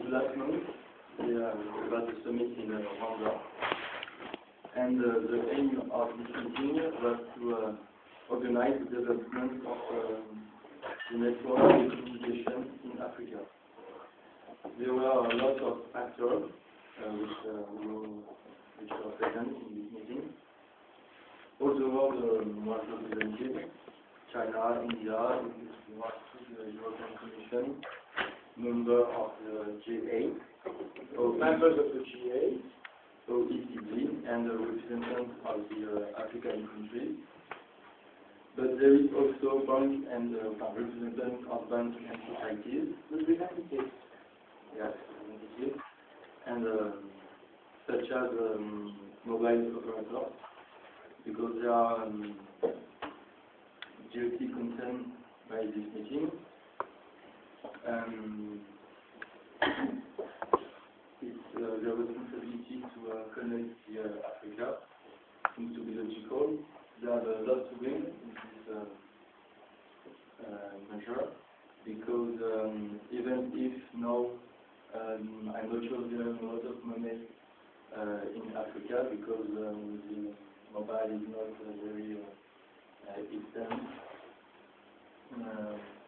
last month, we had a summit in Rwanda, and the aim of this meeting was to organize the development of the network of communication in Africa. There were a lot of actors which were present in this meeting. All the world was represented: China, India, the European Commission, member of the G8, members of the G8, OECD, and representatives of the African countries. But there is also banks and representatives of banks and societies. representatives. Yes, representatives. And such as mobile operators, because they are directly concerned by this meeting. It's their responsibility to connect Africa. Seems to be logical. They have a lot to win in this measure, because even if now I'm not sure there is a lot of money in Africa, because the mobile is not very extended.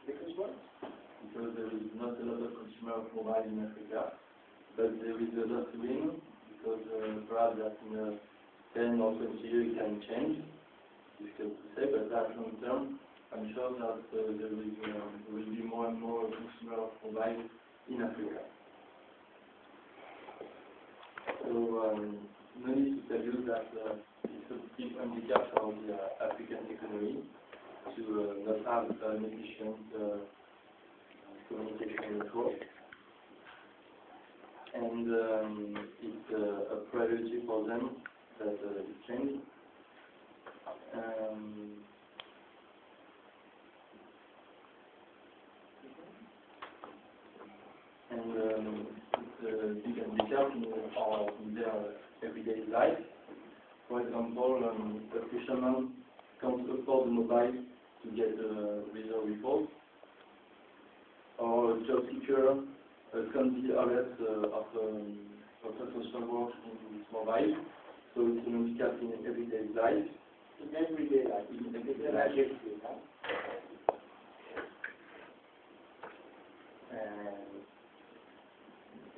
Because what? Because there is not a lot of consumer of mobile in Africa, but there is a lot to win, because perhaps that in 10 or 20 years it can change. Difficult to say, but that long term, I'm sure that there will be more and more consumer of mobile in Africa. So no need to tell you that it's a big handicap for the African economy to not have an efficient communication network, and it's a priority for them that it change. And it's a big handicap in their everyday life. For example, a fisherman can't afford the mobile to get a weather report, or a job seeker can't be alert of a social work in his mobile. So it's an handicap in everyday life. In everyday life, it's an adjective, huh?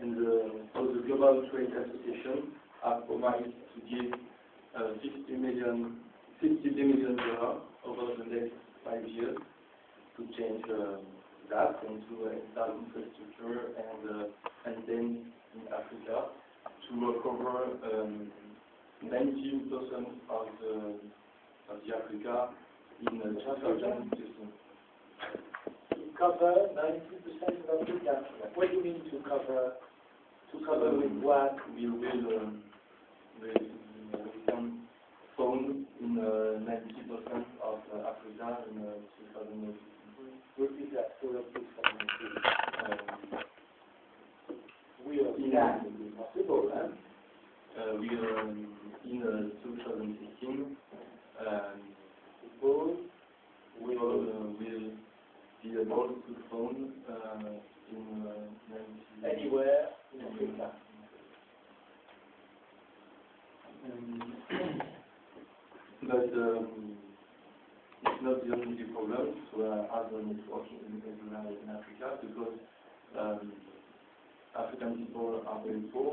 And so the Global Trade Association have promised to give $50 billion over the next 5 years to change that and to install infrastructure and then in Africa to cover 19% of the Africa in 2015. To cover 90% of Africa. What do you mean to cover? To cover with what? We will become phone in 90% of Africa in 2015. Repeat that for us, we are possible, huh? We are in 2015. People will be able to phone in anywhere in Africa. But it's not the only problem to have a network in Africa, because African people are very poor.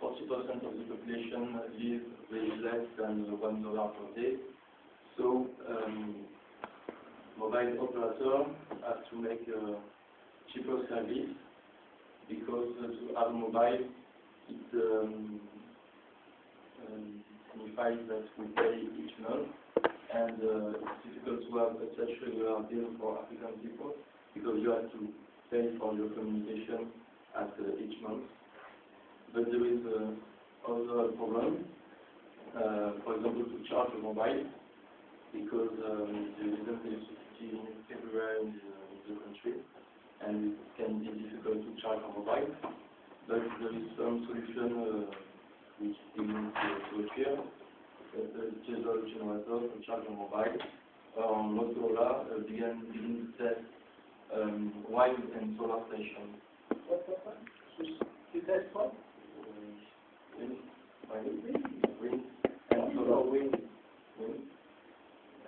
40% of the population live with less than $1 per day. So mobile operators have to make a cheaper service, because to have a mobile, it signifies that we pay each month, and it's difficult to have such regular bill for African people, because you have to pay for your communication at each month. But there is other problem, for example, to charge a mobile, because there isn't electricity everywhere in the country, and it can be difficult to charge a mobile. But there is some solution which begins to appear. The diesel generator to charge a mobile. Motorola began to test wind and solar stations. What's that one? Tu testes quoi? Wind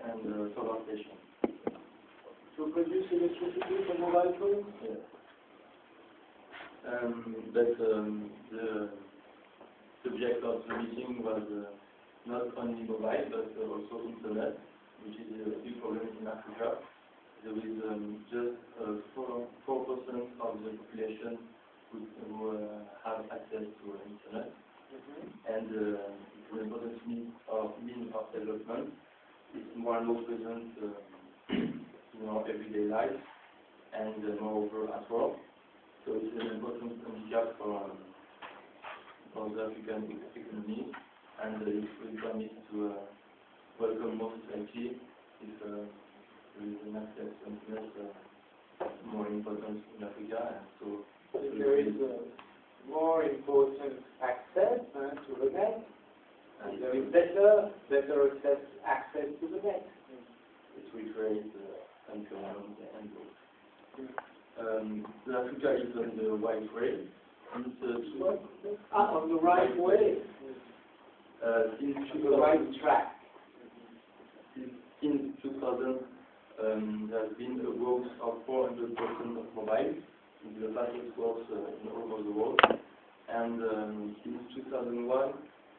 and solar station. To produce electricity from mobile phones? Yeah. But the subject of the meeting was not only mobile but also internet, which is a big problem in Africa. There is just 4% of the population who have access to internet, and it's an important means of development. It's more and more present in our everyday life and moreover at work. So it's an important handicap for the African economy, and it will permit to welcome more society if there is an access to internet more important in Africa, and so if there is more important access to the net, and there is better access to the net. It will create employment and growth. Africa is on the right way. On the right way. Since the right track. Since 2000, there has been a growth of 400% of mobile. It's the fastest growth in all over the world. And since 2001,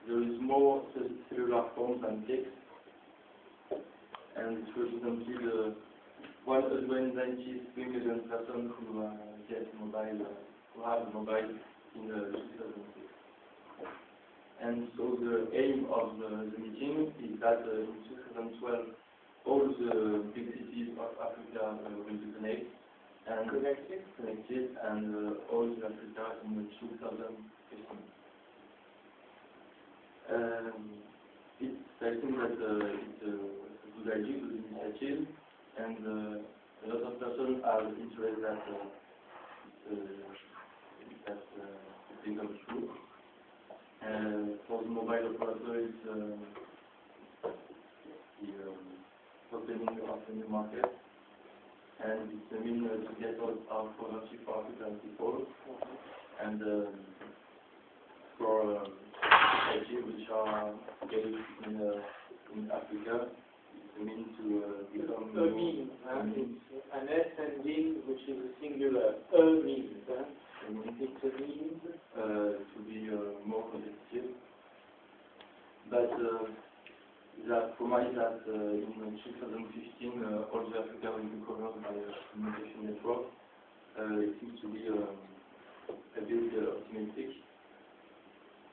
there is more cellular phones than text. And it represented 193 million persons who get mobile, who have mobile in 2006. And so the aim of the meeting is that in 2012, all the big cities of Africa will be connected, and all the Africa in 2015. I think that it's a good idea, good initiative, and a lot of persons are interested that it becomes true. For the mobile operator, it's the opening of the new market, and it's a means to get out of poverty for African people, and for society which are based in Africa, it's a means to become an S and D, which is a singular, means. It's a means to be more competitive, but that provides that in 2015 all the Africa will be covered by a communication network. It seems to be a bit optimistic,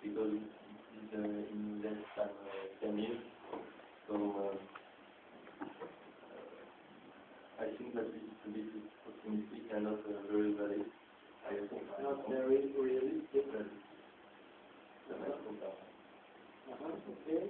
because it's in less than 10 years. So I think that it's a bit optimistic and not very valid. Not very realistic. That's Okay.